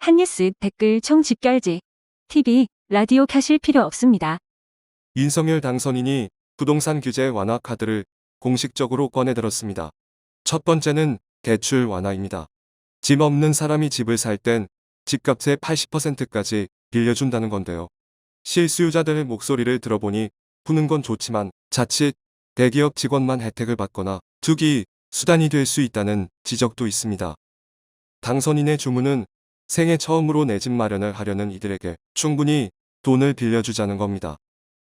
한뉴스 댓글 총 집결지. TV, 라디오 켜실 필요 없습니다. 윤석열 당선인이 부동산 규제 완화 카드를 공식적으로 꺼내들었습니다. 첫 번째는 대출 완화입니다. 집 없는 사람이 집을 살 땐 집값의 80%까지 빌려준다는 건데요. 실수요자들의 목소리를 들어보니 푸는 건 좋지만 자칫 대기업 직원만 혜택을 받거나 투기 수단이 될 수 있다는 지적도 있습니다. 당선인의 주문은 생애 처음으로 내 집 마련을 하려는 이들에게 충분히 돈을 빌려주자는 겁니다.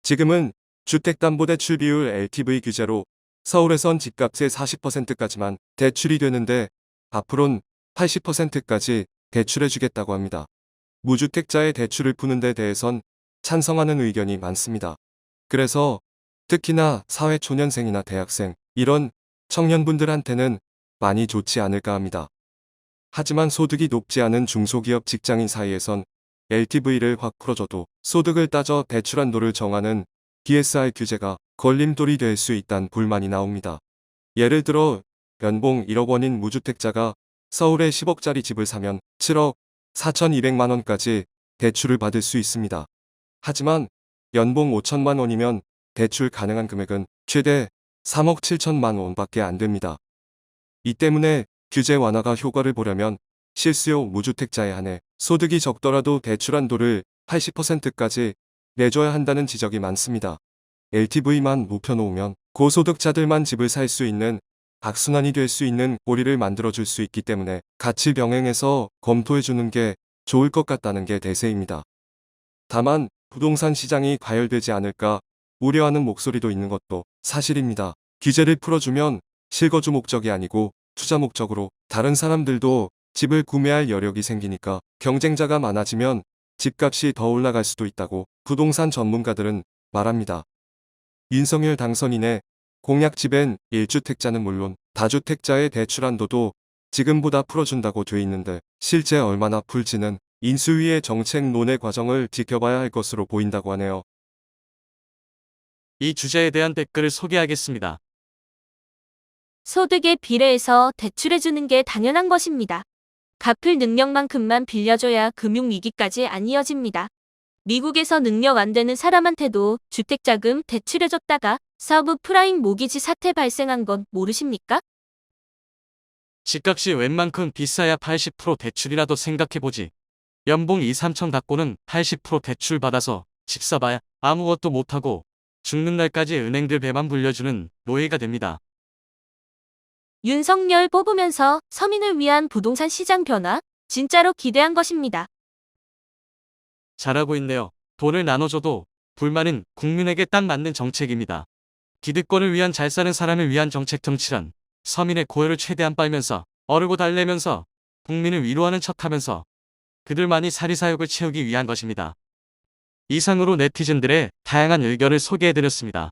지금은 주택담보대출 비율 LTV 규제로 서울에선 집값의 40%까지만 대출이 되는데 앞으론 80%까지 대출해주겠다고 합니다. 무주택자의 대출을 푸는 데 대해선 찬성하는 의견이 많습니다. 그래서 특히나 사회초년생이나 대학생, 이런 청년분들한테는 많이 좋지 않을까 합니다. 하지만 소득이 높지 않은 중소기업 직장인 사이에선 LTV를 확 풀어줘도 소득을 따져 대출 한도를 정하는 DSR 규제가 걸림돌이 될 수 있다는 불만이 나옵니다. 예를 들어 연봉 1억 원인 무주택자가 서울에 10억짜리 집을 사면 7억 4,200만 원까지 대출을 받을 수 있습니다. 하지만 연봉 5천만 원이면 대출 가능한 금액은 최대 3억 7천만 원밖에 안 됩니다. 이 때문에 규제 완화가 효과를 보려면 실수요 무주택자에 한해 소득이 적더라도 대출 한도를 80%까지 내줘야 한다는 지적이 많습니다. LTV만 높여놓으면 고소득자들만 집을 살 수 있는 악순환이 될 수 있는 고리를 만들어줄 수 있기 때문에 같이 병행해서 검토해주는 게 좋을 것 같다는 게 대세입니다. 다만 부동산 시장이 과열되지 않을까 우려하는 목소리도 있는 것도 사실입니다. 규제를 풀어주면 실거주 목적이 아니고 투자 목적으로 다른 사람들도 집을 구매할 여력이 생기니까 경쟁자가 많아지면 집값이 더 올라갈 수도 있다고 부동산 전문가들은 말합니다. 윤석열 당선인의 공약집엔 1주택자는 물론 다주택자의 대출 한도도 지금보다 풀어준다고 돼 있는데 실제 얼마나 풀지는 인수위의 정책 논의 과정을 지켜봐야 할 것으로 보인다고 하네요. 이 주제에 대한 댓글을 소개하겠습니다. 소득에 비례해서 대출해주는 게 당연한 것입니다. 갚을 능력만큼만 빌려줘야 금융위기까지 안 이어집니다. 미국에서 능력 안 되는 사람한테도 주택자금 대출해줬다가 서브 프라임 모기지 사태 발생한 건 모르십니까? 집값이 웬만큼 비싸야 80% 대출이라도 생각해보지. 연봉 2, 3천 갖고는 80% 대출 받아서 집 사봐야 아무것도 못하고 죽는 날까지 은행들 배만 불려주는 노예가 됩니다. 윤석열 뽑으면서 서민을 위한 부동산 시장 변화 진짜로 기대한 것입니다. 잘하고 있네요. 돈을 나눠줘도 불만은 국민에게 딱 맞는 정책입니다. 기득권을 위한 잘 사는 사람을 위한 정책 정치란 서민의 고열을 최대한 빨면서 어르고 달래면서 국민을 위로하는 척하면서 그들만이 사리사욕을 채우기 위한 것입니다. 이상으로 네티즌들의 다양한 의견을 소개해드렸습니다.